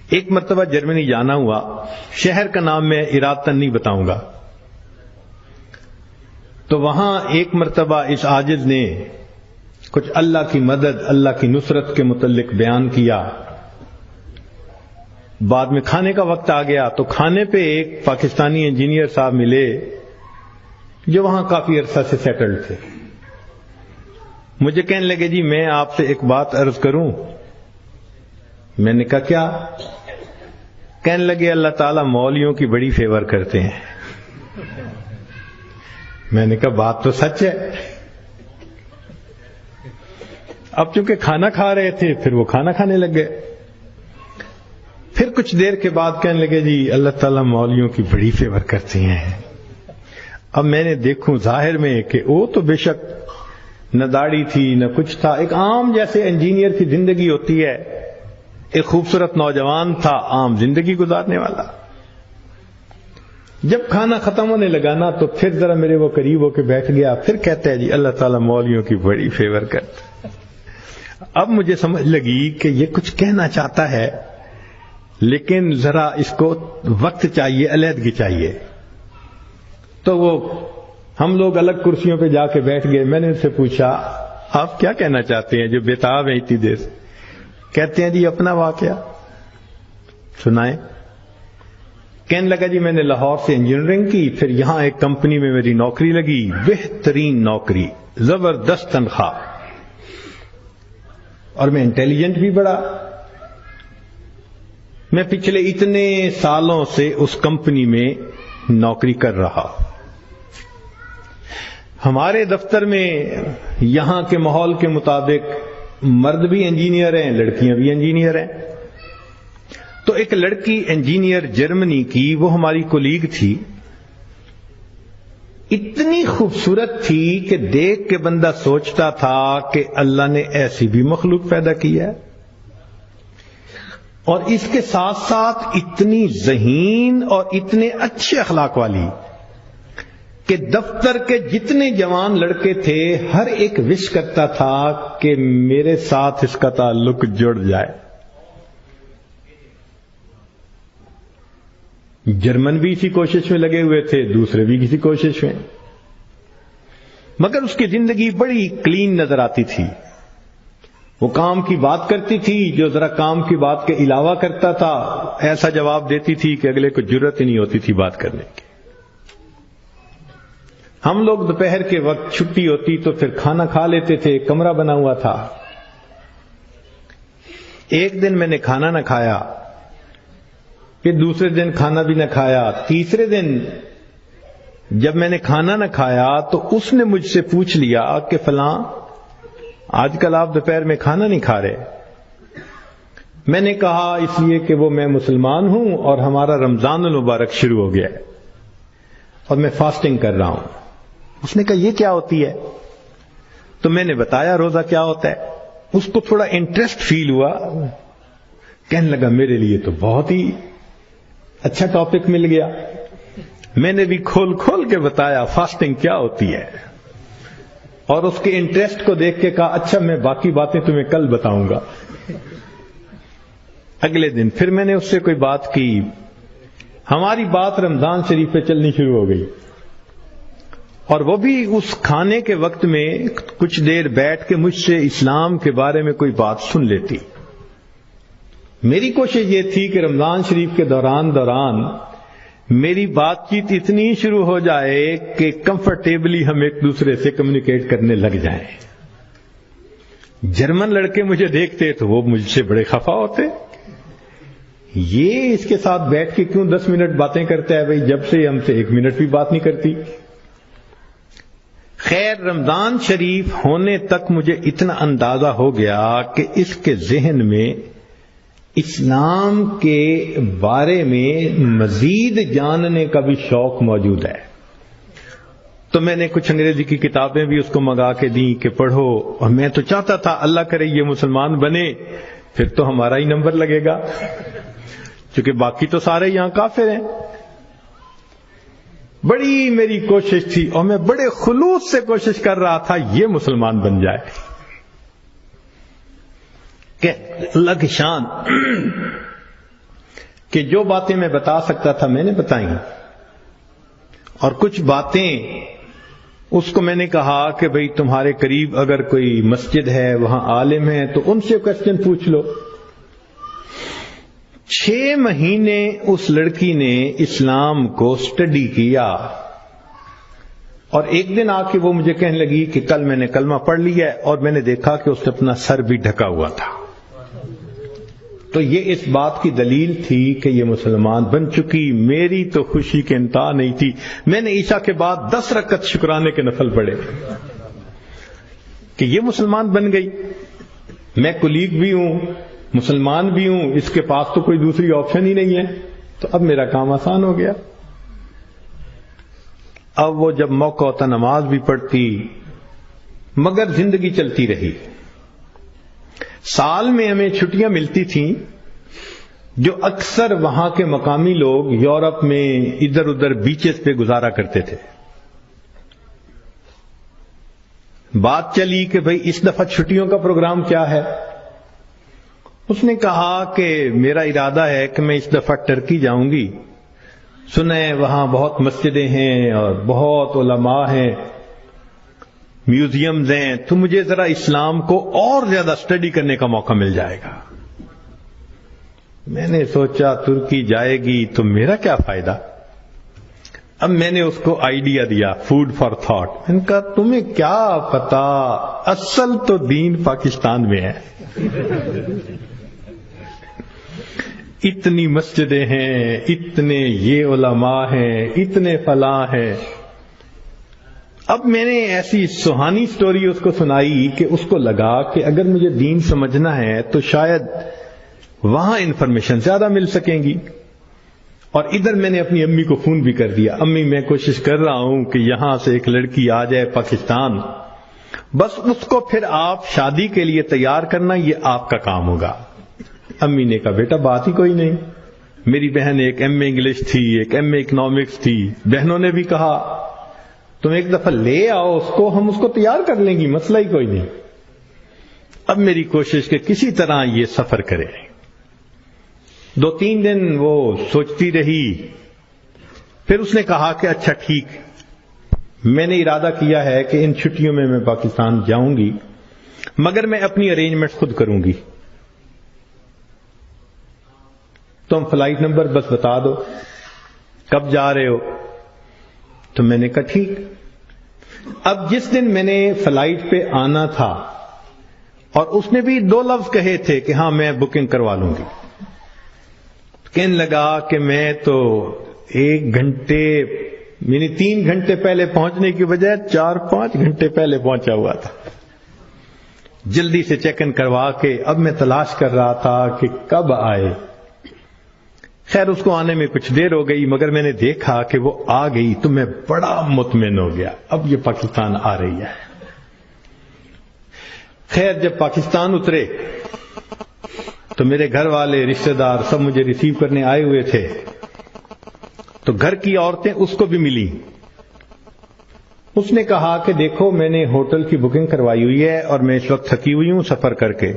ایک مرتبہ جرمنی جانا ہوا، شہر کا نام میں ارادتاً نہیں بتاؤں گا، تو وہاں ایک مرتبہ اس عاجز نے کچھ اللہ کی مدد، اللہ کی نصرت کے متعلق بیان کیا۔ بعد میں کھانے کا وقت آ گیا تو کھانے پہ ایک پاکستانی انجینئر صاحب ملے جو وہاں کافی عرصہ سے سیٹلڈ تھے۔ مجھے کہنے لگے جی میں آپ سے ایک بات عرض کروں؟ میں نے کہا کیا؟ کہنے لگے اللہ تعالیٰ مولویوں کی بڑی فیور کرتے ہیں۔ میں نے کہا بات تو سچ ہے۔ اب چونکہ کھانا کھا رہے تھے پھر وہ کھانا کھانے لگ گئے۔ پھر کچھ دیر کے بعد کہنے لگے جی اللہ تعالیٰ مولویوں کی بڑی فیور کرتے ہیں۔ اب میں نے دیکھوں ظاہر میں کہ وہ تو بے شک نہ داڑھی تھی نہ کچھ تھا، ایک عام جیسے انجینئر کی زندگی ہوتی ہے، ایک خوبصورت نوجوان تھا عام زندگی گزارنے والا۔ جب کھانا ختم ہونے لگا نا تو پھر ذرا میرے وہ قریب ہو کے بیٹھ گیا، پھر کہتا ہے جی اللہ تعالیٰ مولویوں کی بڑی فیور کرتا۔ اب مجھے سمجھ لگی کہ یہ کچھ کہنا چاہتا ہے لیکن ذرا اس کو وقت چاہیے، علیحدگی چاہیے۔ تو وہ ہم لوگ الگ کرسیوں پہ جا کے بیٹھ گئے۔ میں نے ان سے پوچھا آپ کیا کہنا چاہتے ہیں جو بےتاب ہیں اتنی دیر سے؟ کہتے ہیں جی اپنا واقعہ سنائیں۔ کہنے لگا جی میں نے لاہور سے انجینئرنگ کی، پھر یہاں ایک کمپنی میں میری نوکری لگی، بہترین نوکری، زبردست تنخواہ، اور میں انٹیلیجنٹ بھی بڑا۔ میں پچھلے اتنے سالوں سے اس کمپنی میں نوکری کر رہا۔ ہمارے دفتر میں یہاں کے ماحول کے مطابق مرد بھی انجینئر ہیں، لڑکیاں بھی انجینئر ہیں۔ تو ایک لڑکی انجینئر جرمنی کی، وہ ہماری کولیگ تھی، اتنی خوبصورت تھی کہ دیکھ کے بندہ سوچتا تھا کہ اللہ نے ایسی بھی مخلوق پیدا کی ہے، اور اس کے ساتھ ساتھ اتنی ذہین اور اتنے اچھے اخلاق والی کہ دفتر کے جتنے جوان لڑکے تھے ہر ایک وش کرتا تھا کہ میرے ساتھ اس کا تعلق جڑ جائے۔ جرمن بھی اسی کوشش میں لگے ہوئے تھے، دوسرے بھی کسی کوشش میں، مگر اس کی زندگی بڑی کلین نظر آتی تھی۔ وہ کام کی بات کرتی تھی، جو ذرا کام کی بات کے علاوہ کرتا تھا ایسا جواب دیتی تھی کہ اگلے کو جرأت ہی نہیں ہوتی تھی بات کرنے کی۔ ہم لوگ دوپہر کے وقت چھٹی ہوتی تو پھر کھانا کھا لیتے تھے، کمرہ بنا ہوا تھا۔ ایک دن میں نے کھانا نہ کھایا، پھر دوسرے دن کھانا بھی نہ کھایا، تیسرے دن جب میں نے کھانا نہ کھایا تو اس نے مجھ سے پوچھ لیا کہ فلاں آج کل آپ دوپہر میں کھانا نہیں کھا رہے؟ میں نے کہا اس لیے کہ وہ میں مسلمان ہوں اور ہمارا رمضان المبارک شروع ہو گیا ہے اور میں فاسٹنگ کر رہا ہوں۔ اس نے کہا یہ کیا ہوتی ہے؟ تو میں نے بتایا روزہ کیا ہوتا ہے۔ اس کو تھوڑا انٹرسٹ فیل ہوا، کہنے لگا میرے لیے تو بہت ہی اچھا ٹاپک مل گیا۔ میں نے بھی کھول کھول کے بتایا فاسٹنگ کیا ہوتی ہے، اور اس کے انٹرسٹ کو دیکھ کے کہا اچھا میں باقی باتیں تمہیں کل بتاؤں گا۔ اگلے دن پھر میں نے اس سے کوئی بات کی، ہماری بات رمضان شریف پہ چلنی شروع ہو گئی، اور وہ بھی اس کھانے کے وقت میں کچھ دیر بیٹھ کے مجھ سے اسلام کے بارے میں کوئی بات سن لیتی۔ میری کوشش یہ تھی کہ رمضان شریف کے دوران میری بات چیت اتنی شروع ہو جائے کہ کمفرٹیبلی ہم ایک دوسرے سے کمیونیکیٹ کرنے لگ جائیں۔ جرمن لڑکے مجھے دیکھتے تو وہ مجھ سے بڑے خفا ہوتے، یہ اس کے ساتھ بیٹھ کے کیوں 10 منٹ باتیں کرتا ہے؟ بھائی جب سے ہم سے 1 منٹ بھی بات نہیں کرتی۔ خیر رمضان شریف ہونے تک مجھے اتنا اندازہ ہو گیا کہ اس کے ذہن میں اسلام کے بارے میں مزید جاننے کا بھی شوق موجود ہے۔ تو میں نے کچھ انگریزی کی کتابیں بھی اس کو منگا کے دیں کہ پڑھو، اور میں تو چاہتا تھا اللہ کرے یہ مسلمان بنے، پھر تو ہمارا ہی نمبر لگے گا، کیونکہ باقی تو سارے یہاں کافر ہیں۔ بڑی میری کوشش تھی اور میں بڑے خلوص سے کوشش کر رہا تھا یہ مسلمان بن جائے کہ اللہ کی شان کہ جو باتیں میں بتا سکتا تھا میں نے بتائیں، اور کچھ باتیں اس کو میں نے کہا کہ بھئی تمہارے قریب اگر کوئی مسجد ہے، وہاں عالم ہے، تو ان سے کوسچن پوچھ لو۔ 6 مہینے اس لڑکی نے اسلام کو سٹڈی کیا، اور ایک دن آ کے وہ مجھے کہنے لگی کہ کل میں نے کلمہ پڑھ لیا ہے، اور میں نے دیکھا کہ اس نے اپنا سر بھی ڈھکا ہوا تھا۔ تو یہ اس بات کی دلیل تھی کہ یہ مسلمان بن چکی۔ میری تو خوشی کے انتہا نہیں تھی۔ میں نے عشاء کے بعد 10 رکعت شکرانے کے نفل پڑھے کہ یہ مسلمان بن گئی۔ میں کلیگ بھی ہوں، مسلمان بھی ہوں، اس کے پاس تو کوئی دوسری آپشن ہی نہیں ہے، تو اب میرا کام آسان ہو گیا۔ اب وہ جب موقع ہوتا نماز بھی پڑھتی، مگر زندگی چلتی رہی۔ سال میں ہمیں چھٹیاں ملتی تھیں جو اکثر وہاں کے مقامی لوگ یورپ میں ادھر ادھر بیچز پہ گزارا کرتے تھے۔ بات چلی کہ بھئی اس دفعہ چھٹیوں کا پروگرام کیا ہے؟ اس نے کہا کہ میرا ارادہ ہے کہ میں اس دفعہ ٹرکی جاؤں گی، سنیں وہاں بہت مسجدیں ہیں اور بہت علماء ہیں، میوزیمز ہیں، تو مجھے ذرا اسلام کو اور زیادہ سٹڈی کرنے کا موقع مل جائے گا۔ میں نے سوچا ترکی جائے گی تو میرا کیا فائدہ؟ اب میں نے اس کو آئیڈیا دیا، فوڈ فار تھاٹ۔ میں نے کہا تمہیں کیا پتا، اصل تو دین پاکستان میں ہے۔ اتنی مسجدیں ہیں، اتنے یہ علماء ہیں، اتنے فلاں ہیں۔ اب میں نے ایسی سہانی سٹوری اس کو سنائی کہ اس کو لگا کہ اگر مجھے دین سمجھنا ہے تو شاید وہاں انفارمیشن زیادہ مل سکیں گی۔ اور ادھر میں نے اپنی امی کو فون بھی کر دیا، امی میں کوشش کر رہا ہوں کہ یہاں سے ایک لڑکی آ جائے پاکستان، بس اس کو پھر آپ شادی کے لیے تیار کرنا، یہ آپ کا کام ہوگا۔ امی نے کہا بیٹا بات ہی کوئی نہیں۔ میری بہن ایک ایم اے انگلش تھی، ایک ایم اے اکنامکس تھی، بہنوں نے بھی کہا تم ایک دفعہ لے آؤ اس کو، ہم اس کو تیار کر لیں گی، مسئلہ ہی کوئی نہیں۔ اب میری کوشش کہ کسی طرح یہ سفر کرے۔ 2-3 دن وہ سوچتی رہی، پھر اس نے کہا کہ اچھا ٹھیک، میں نے ارادہ کیا ہے کہ ان چھٹیوں میں پاکستان جاؤں گی، مگر میں اپنی ارینجمنٹ خود کروں گی، تم فلائٹ نمبر بس بتا دو کب جا رہے ہو۔ تو میں نے کہا ٹھیک۔ اب جس دن میں نے فلائٹ پہ آنا تھا، اور اس نے بھی 2 لفظ کہے تھے کہ ہاں میں بکنگ کروا لوں گی، کہنے لگا کہ میں تو 1 گھنٹے یعنی 3 گھنٹے پہلے پہنچنے کی بجائے 4-5 گھنٹے پہلے پہنچا ہوا تھا۔ جلدی سے چیک ان کروا کے اب میں تلاش کر رہا تھا کہ کب آئے۔ خیر اس کو آنے میں کچھ دیر ہو گئی، مگر میں نے دیکھا کہ وہ آ گئی تو میں بڑا مطمئن ہو گیا، اب یہ پاکستان آ رہی ہے۔ خیر جب پاکستان اترے تو میرے گھر والے رشتہ دار سب مجھے ریسیو کرنے آئے ہوئے تھے، تو گھر کی عورتیں اس کو بھی ملی۔ اس نے کہا کہ دیکھو میں نے ہوٹل کی بکنگ کروائی ہوئی ہے اور میں اس وقت تھکی ہوئی ہوں سفر کر کے،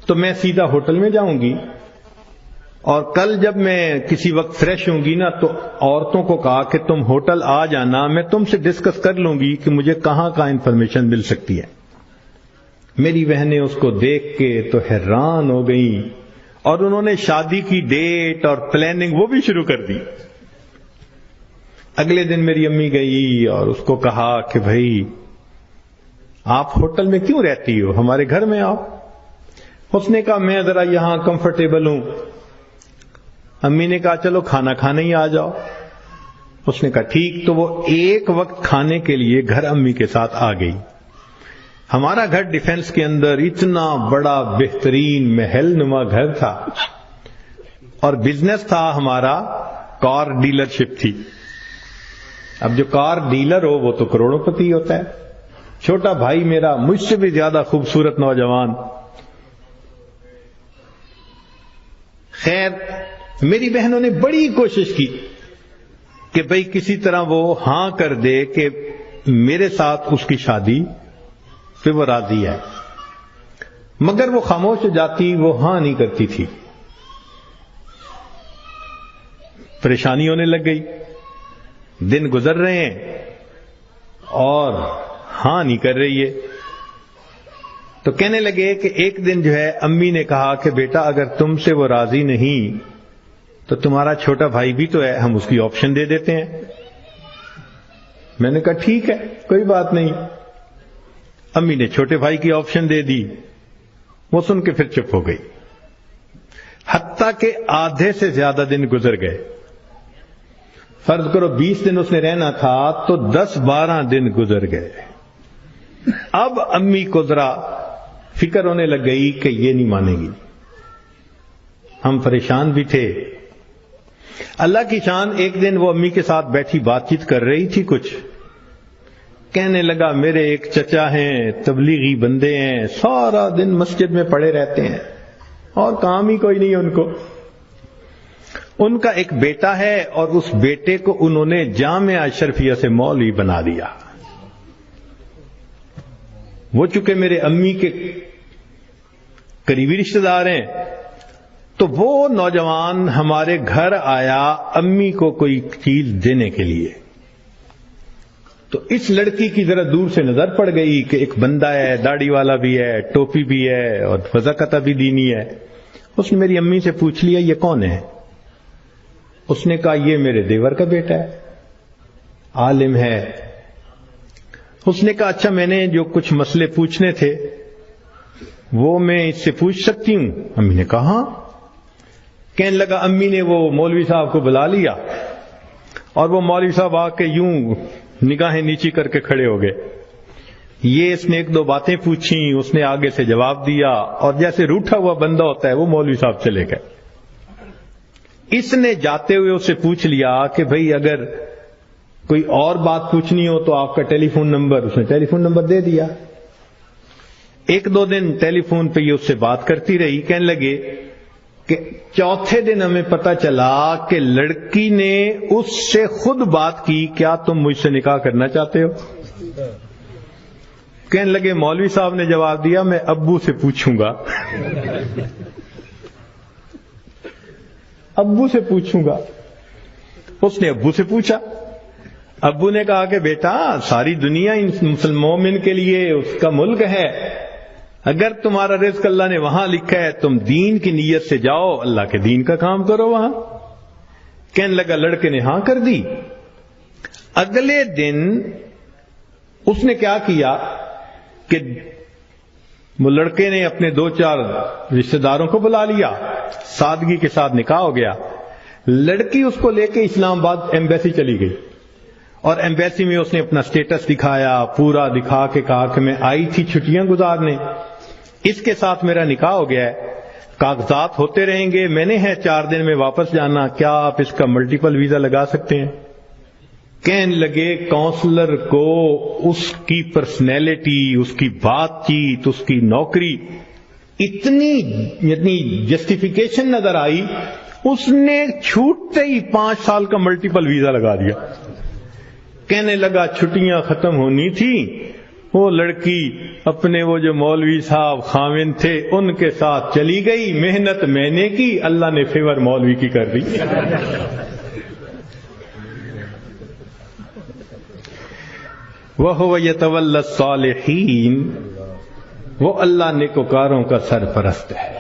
تو میں سیدھا ہوٹل میں جاؤں گی، اور کل جب میں کسی وقت فریش ہوں گی نا تو عورتوں کو کہا کہ تم ہوٹل آ جانا، میں تم سے ڈسکس کر لوں گی کہ مجھے کہاں کہاں انفارمیشن مل سکتی ہے۔ میری بہنیں اس کو دیکھ کے تو حیران ہو گئیں، اور انہوں نے شادی کی ڈیٹ اور پلاننگ وہ بھی شروع کر دی۔ اگلے دن میری امی گئی اور اس کو کہا کہ بھائی آپ ہوٹل میں کیوں رہتی ہو، ہمارے گھر میں آؤ۔ اس نے کہا میں ذرا یہاں کمفرٹیبل ہوں۔ امی نے کہا چلو کھانا کھانے ہی آ جاؤ۔ اس نے کہا ٹھیک، تو وہ ایک وقت کھانے کے لیے گھر امی کے ساتھ آ گئی۔ ہمارا گھر ڈیفنس کے اندر اتنا بڑا بہترین محل نما گھر تھا، اور بزنس تھا ہمارا، کار ڈیلرشپ تھی۔ اب جو کار ڈیلر ہو وہ تو کروڑوں پتی ہوتا ہے۔ چھوٹا بھائی میرا مجھ سے بھی زیادہ خوبصورت نوجوان۔ خیر میری بہنوں نے بڑی کوشش کی کہ بھئی کسی طرح وہ ہاں کر دے کہ میرے ساتھ اس کی شادی پہ وہ راضی ہے، مگر وہ خاموش ہو جاتی، وہ ہاں نہیں کرتی تھی۔ پریشانی ہونے لگ گئی، دن گزر رہے ہیں اور ہاں نہیں کر رہی ہے. تو کہنے لگے کہ ایک دن جو ہے امی نے کہا کہ بیٹا اگر تم سے وہ راضی نہیں تو تمہارا چھوٹا بھائی بھی تو ہے، ہم اس کی آپشن دے دیتے ہیں. میں نے کہا ٹھیک ہے کوئی بات نہیں. امی نے چھوٹے بھائی کی آپشن دے دی. وہ سن کے پھر چپ ہو گئی. حتیٰ کہ آدھے سے زیادہ دن گزر گئے. فرض کرو 20 دن اس نے رہنا تھا تو 10-12 دن گزر گئے. اب امی کو ذرا فکر ہونے لگ گئی کہ یہ نہیں مانے گی. ہم پریشان بھی تھے. اللہ کی شان ایک دن وہ امی کے ساتھ بیٹھی بات چیت کر رہی تھی. کچھ کہنے لگا میرے ایک چچا ہیں، تبلیغی بندے ہیں، سارا دن مسجد میں پڑے رہتے ہیں اور کام ہی کوئی نہیں ان کو. ان کا ایک بیٹا ہے اور اس بیٹے کو انہوں نے جامعہ اشرفیہ سے مولوی بنا دیا. وہ چونکہ میرے امی کے قریبی رشتہ دار ہیں تو وہ نوجوان ہمارے گھر آیا امی کو کوئی چیز دینے کے لیے. تو اس لڑکی کی ذرا دور سے نظر پڑ گئی کہ ایک بندہ ہے، داڑھی والا بھی ہے، ٹوپی بھی ہے اور وضاقتہ بھی دینی ہے. اس نے میری امی سے پوچھ لیا یہ کون ہے؟ اس نے کہا یہ میرے دیور کا بیٹا ہے، عالم ہے. اس نے کہا اچھا میں نے جو کچھ مسئلے پوچھنے تھے وہ میں اس سے پوچھ سکتی ہوں؟ امی نے کہا ہاں. کہنے لگا امی نے وہ مولوی صاحب کو بلا لیا اور وہ مولوی صاحب آ کے یوں نگاہیں نیچی کر کے کھڑے ہو گئے. یہ اس نے ایک دو باتیں پوچھی، اس نے آگے سے جواب دیا اور جیسے روٹھا ہوا بندہ ہوتا ہے وہ مولوی صاحب چلے گئے. اس نے جاتے ہوئے اس سے پوچھ لیا کہ بھئی اگر کوئی اور بات پوچھنی ہو تو آپ کا ٹیلی فون نمبر. اس نے ٹیلی فون نمبر دے دیا. 1-2 دن ٹیلی فون پہ یہ اس سے بات کرتی رہی. کہنے لگے کہ چوتھے دن ہمیں پتا چلا کہ لڑکی نے اس سے خود بات کی کیا تم مجھ سے نکاح کرنا چاہتے ہو؟ کہنے لگے مولوی صاحب نے جواب دیا میں ابو سے پوچھوں گا. ابو سے پوچھوں گا. اس نے ابو سے پوچھا. ابو نے کہا کہ بیٹا ساری دنیا مومن کے لیے اس کا ملک ہے، اگر تمہارا رزق اللہ نے وہاں لکھا ہے تم دین کی نیت سے جاؤ، اللہ کے دین کا کام کرو وہاں. کہنے لگا لڑکے نے ہاں کر دی. اگلے دن اس نے کیا کیا کہ وہ لڑکے نے اپنے 2-4 رشتہ داروں کو بلا لیا، سادگی کے ساتھ نکاح ہو گیا. لڑکی اس کو لے کے اسلام آباد ایمبیسی چلی گئی اور ایمبیسی میں اس نے اپنا سٹیٹس دکھایا، پورا دکھا کے کہا کہ میں آئی تھی چھٹیاں گزارنے، اس کے ساتھ میرا نکاح ہو گیا ہے، کاغذات ہوتے رہیں گے، میں نے ہے 4 دن میں واپس جانا، کیا آپ اس کا ملٹیپل ویزا لگا سکتے ہیں؟ کہنے لگے کونسلر کو اس کی پرسنالٹی، اس کی بات چیت، اس کی نوکری اتنی جسٹیفیکیشن نظر آئی، اس نے چھوٹتے ہی 5 سال کا ملٹیپل ویزا لگا دیا. کہنے لگا چھٹیاں ختم ہونی تھی، وہ لڑکی اپنے وہ جو مولوی صاحب خاوند تھے ان کے ساتھ چلی گئی. محنت میں نے کی، اللہ نے فیور مولوی کی کر دی. وَهُوَ يَتَوَلَّى الصَّالِحِينَ، وہ اللہ نیکوکاروں کا سرپرست ہے.